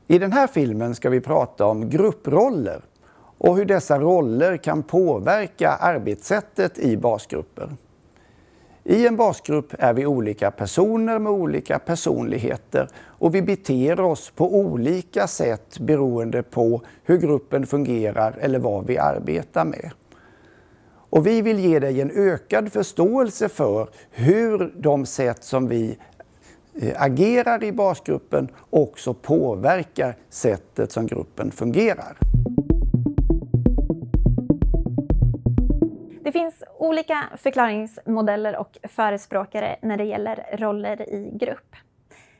I den här filmen ska vi prata om grupproller och hur dessa roller kan påverka arbetssättet i basgrupper. I en basgrupp är vi olika personer med olika personligheter och vi beter oss på olika sätt beroende på hur gruppen fungerar eller vad vi arbetar med. Och vi vill ge dig en ökad förståelse för hur de sätt som vi agerar i basgruppen också påverkar sättet som gruppen fungerar. Det finns olika förklaringsmodeller och förespråkare när det gäller roller i grupp.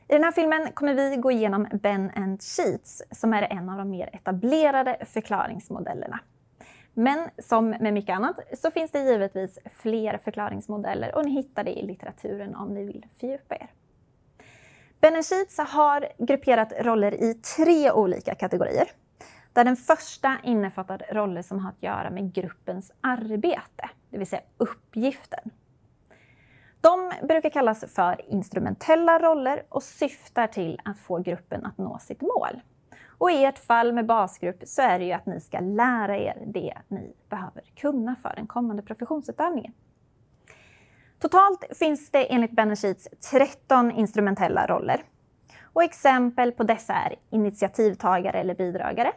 I den här filmen kommer vi gå igenom Ben and Sheets som är en av de mer etablerade förklaringsmodellerna. Men som med mycket annat så finns det givetvis fler förklaringsmodeller och ni hittar det i litteraturen om ni vill fördjupa er. Ben and Sheets har grupperat roller i 3 olika kategorier. Där den första innefattar roller som har att göra med gruppens arbete, det vill säga uppgiften. De brukar kallas för instrumentella roller och syftar till att få gruppen att nå sitt mål. Och i ert fall med basgrupp så är det ju att ni ska lära er det ni behöver kunna för den kommande professionsutövningen. Totalt finns det enligt Ben and Sheets 13 instrumentella roller. Och exempel på dessa är initiativtagare eller bidragare,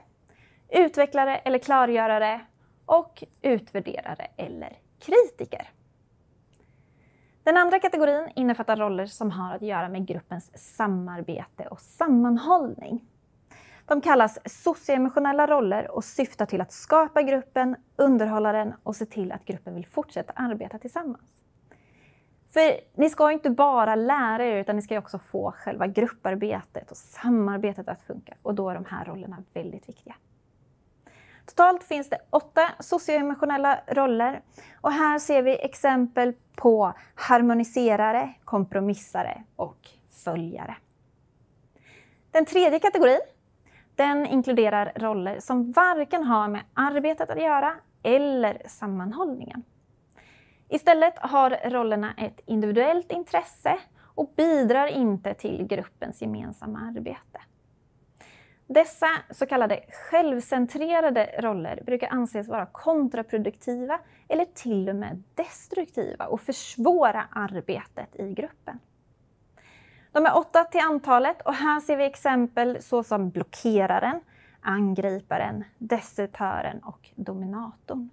utvecklare eller klargörare och utvärderare eller kritiker. Den andra kategorin innefattar roller som har att göra med gruppens samarbete och sammanhållning. De kallas socioemotionella roller och syftar till att skapa gruppen, underhålla den och se till att gruppen vill fortsätta arbeta tillsammans. För ni ska inte bara lära er utan ni ska också få själva grupparbetet och samarbetet att funka och då är de här rollerna väldigt viktiga. Totalt finns det 8 socioemotionella roller och här ser vi exempel på harmoniserare, kompromissare och följare. Den tredje kategorin, den inkluderar roller som varken har med arbetet att göra eller sammanhållningen. Istället har rollerna ett individuellt intresse och bidrar inte till gruppens gemensamma arbete. Dessa så kallade självcentrerade roller brukar anses vara kontraproduktiva eller till och med destruktiva och försvåra arbetet i gruppen. De är 8 till antalet och här ser vi exempel såsom blockeraren, angriparen, desertören och dominatorn.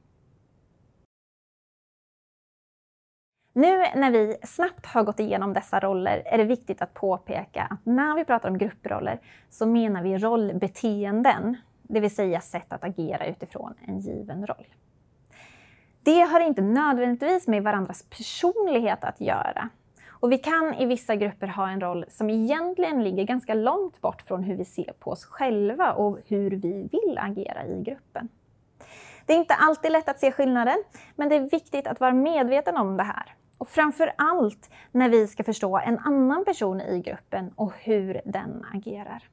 Nu när vi snabbt har gått igenom dessa roller är det viktigt att påpeka att när vi pratar om grupproller så menar vi rollbeteenden, det vill säga sätt att agera utifrån en given roll. Det har inte nödvändigtvis med varandras personlighet att göra. Och vi kan i vissa grupper ha en roll som egentligen ligger ganska långt bort från hur vi ser på oss själva och hur vi vill agera i gruppen. Det är inte alltid lätt att se skillnaden, men det är viktigt att vara medveten om det här. Och framför allt när vi ska förstå en annan person i gruppen och hur den agerar.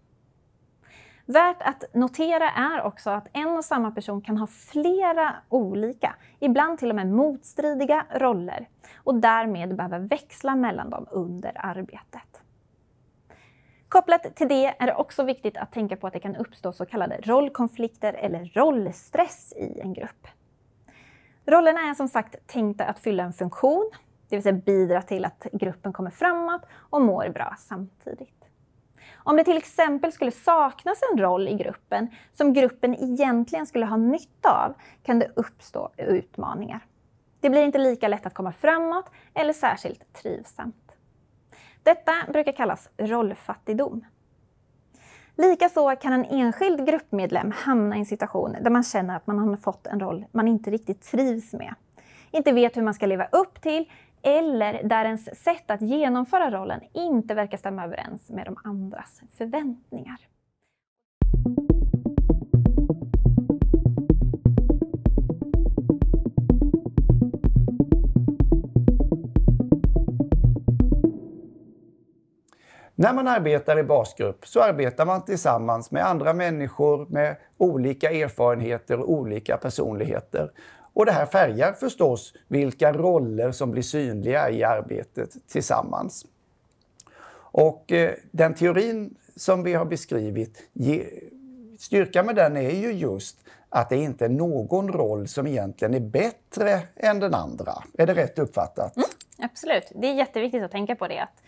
Värt att notera är också att en och samma person kan ha flera olika, ibland till och med motstridiga roller och därmed behöva växla mellan dem under arbetet. Kopplat till det är det också viktigt att tänka på att det kan uppstå så kallade rollkonflikter eller rollstress i en grupp. Rollerna är som sagt tänkta att fylla en funktion, det vill säga bidra till att gruppen kommer framåt och mår bra samtidigt. Om det till exempel skulle saknas en roll i gruppen som gruppen egentligen skulle ha nytta av kan det uppstå utmaningar. Det blir inte lika lätt att komma framåt eller särskilt trivsamt. Detta brukar kallas rollfattigdom. Likaså kan en enskild gruppmedlem hamna i en situation där man känner att man har fått en roll man inte riktigt trivs med, inte vet hur man ska leva upp till eller där ens sätt att genomföra rollen inte verkar stämma överens med de andras förväntningar. När man arbetar i basgrupp så arbetar man tillsammans med andra människor med olika erfarenheter och olika personligheter. Och det här färgar förstås vilka roller som blir synliga i arbetet tillsammans. Och den teorin som vi har beskrivit, styrkan med den är ju just att det inte är någon roll som egentligen är bättre än den andra. Är det rätt uppfattat? Absolut. Det är jätteviktigt att tänka på det. Att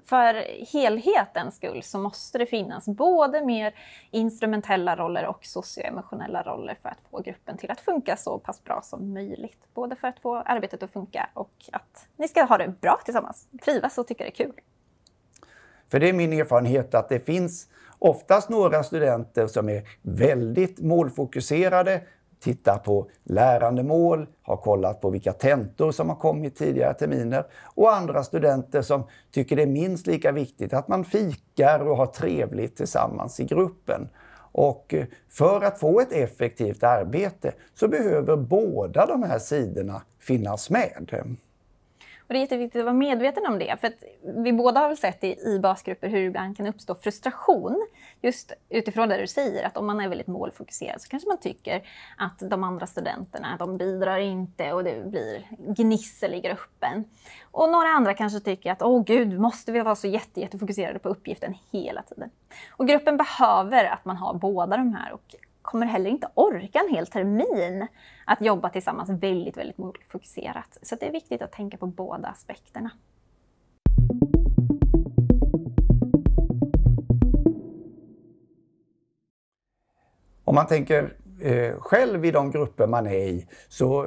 för helhetens skull så måste det finnas både mer instrumentella roller och socioemotionella roller för att få gruppen till att funka så pass bra som möjligt. Både för att få arbetet att funka och att ni ska ha det bra tillsammans, trivas och tycka det är kul. För det är min erfarenhet att det finns oftast några studenter som är väldigt målfokuserade, tittar på lärandemål, har kollat på vilka tentor som har kommit tidigare terminer, och andra studenter som tycker det är minst lika viktigt att man fikar och har trevligt tillsammans i gruppen. Och för att få ett effektivt arbete så behöver båda de här sidorna finnas med. Och det är jätteviktigt att vara medveten om det, för att vi båda har väl sett i basgrupper hur det ibland kan uppstå frustration. Just utifrån det du säger, att om man är väldigt målfokuserad så kanske man tycker att de andra studenterna, de bidrar inte och det blir gnissel i gruppen. Och några andra kanske tycker att åh gud, måste vi vara så jättefokuserade på uppgiften hela tiden. Och gruppen behöver att man har båda de här och kommer heller inte orka en hel termin att jobba tillsammans väldigt målfokuserat. Så det är viktigt att tänka på båda aspekterna. Om man tänker själv i de grupper man är i, så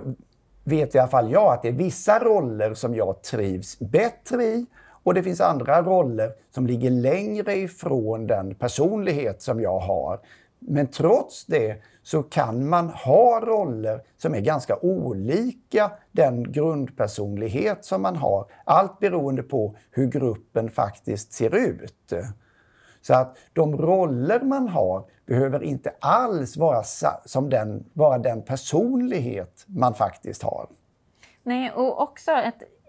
vet i alla fall jag att det är vissa roller som jag trivs bättre i, och det finns andra roller som ligger längre ifrån den personlighet som jag har. Men trots det så kan man ha roller som är ganska olika den grundpersonlighet som man har. Allt beroende på hur gruppen faktiskt ser ut. Så att de roller man har behöver inte alls vara den personlighet man faktiskt har. Nej, och också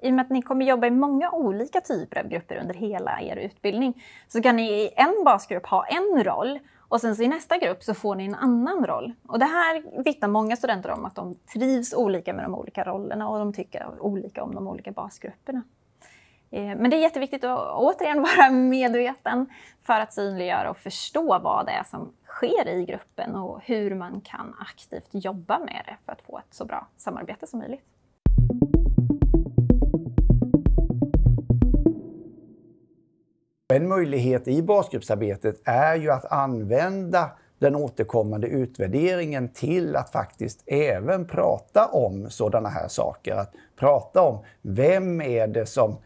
i och med att ni kommer jobba i många olika typer av grupper under hela er utbildning, så kan ni i en basgrupp ha en roll och sen så i nästa grupp så får ni en annan roll. Och det här vittnar många studenter om, att de trivs olika med de olika rollerna och de tycker olika om de olika basgrupperna. Men det är jätteviktigt att återigen vara medveten för att synliggöra och förstå vad det är som sker i gruppen och hur man kan aktivt jobba med det för att få ett så bra samarbete som möjligt. En möjlighet i basgruppsarbetet är ju att använda den återkommande utvärderingen till att faktiskt även prata om sådana här saker. Att prata om vem är det som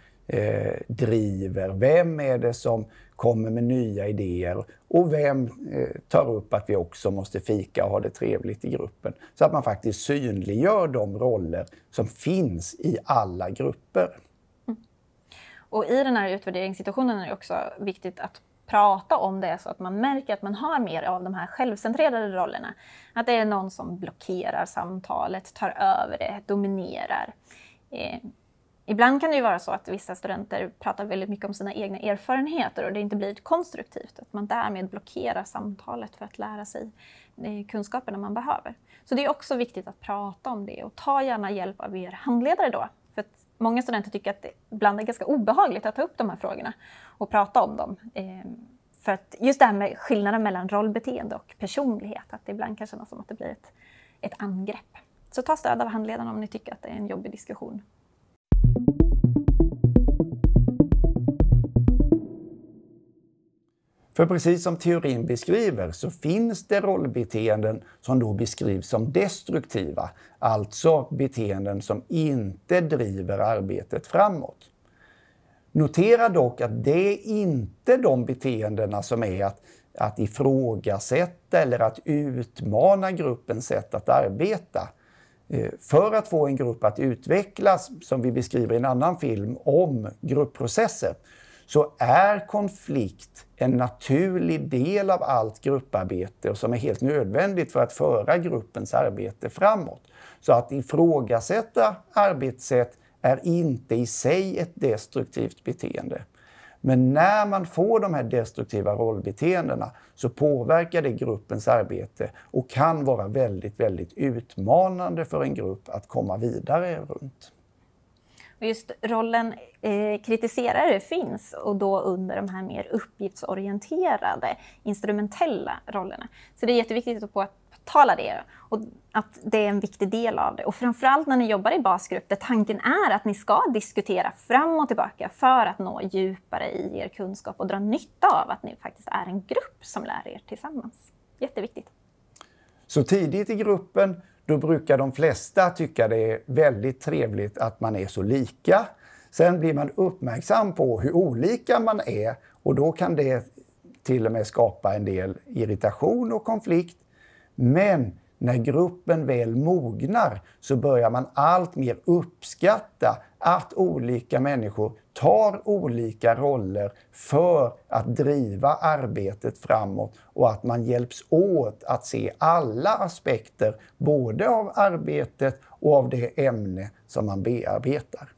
driver, vem är det som kommer med nya idéer och vem tar upp att vi också måste fika och ha det trevligt i gruppen. Så att man faktiskt synliggör de roller som finns i alla grupper. Och i den här utvärderingssituationen är det också viktigt att prata om det så att man märker att man har mer av de här självcentrerade rollerna. Att det är någon som blockerar samtalet, tar över det, dominerar. Ibland kan det ju vara så att vissa studenter pratar väldigt mycket om sina egna erfarenheter och det inte blir konstruktivt. Att man därmed blockerar samtalet för att lära sig kunskaperna man behöver. Så det är också viktigt att prata om det och ta gärna hjälp av er handledare då. För att många studenter tycker att det ibland är ganska obehagligt att ta upp de här frågorna och prata om dem. För att just det här med skillnaden mellan rollbeteende och personlighet, att det ibland kan kännas som att det blir ett angrepp. Så ta stöd av handledarna om ni tycker att det är en jobbig diskussion. För precis som teorin beskriver så finns det rollbeteenden som då beskrivs som destruktiva, alltså beteenden som inte driver arbetet framåt. Notera dock att det är inte de beteendena som är att ifrågasätta eller att utmana gruppens sätt att arbeta. För att få en grupp att utvecklas, som vi beskriver i en annan film om gruppprocesser, så är konflikt en naturlig del av allt grupparbete och som är helt nödvändigt för att föra gruppens arbete framåt. Så att ifrågasätta arbetssätt är inte i sig ett destruktivt beteende. Men när man får de här destruktiva rollbeteendena så påverkar det gruppens arbete och kan vara väldigt utmanande för en grupp att komma vidare runt. Just rollen kritiserare finns och då under de här mer uppgiftsorienterade, instrumentella rollerna. Så det är jätteviktigt att påtala det och att det är en viktig del av det. Och framförallt när ni jobbar i basgrupp där tanken är att ni ska diskutera fram och tillbaka för att nå djupare i er kunskap och dra nytta av att ni faktiskt är en grupp som lär er tillsammans. Jätteviktigt. Så tidigt i gruppen, då brukar de flesta tycka det är väldigt trevligt att man är så lika. Sen blir man uppmärksam på hur olika man är och då kan det till och med skapa en del irritation och konflikt. Men när gruppen väl mognar så börjar man allt mer uppskatta att olika människor tar olika roller för att driva arbetet framåt och att man hjälps åt att se alla aspekter både av arbetet och av det ämne som man bearbetar.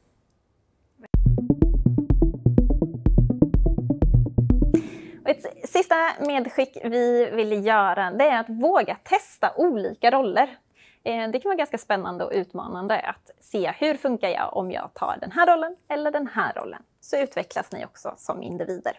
Ett sista medskick vi vill göra det är att våga testa olika roller. Det kan vara ganska spännande och utmanande att se hur funkar jag om jag tar den här rollen eller den här rollen. Så utvecklas ni också som individer.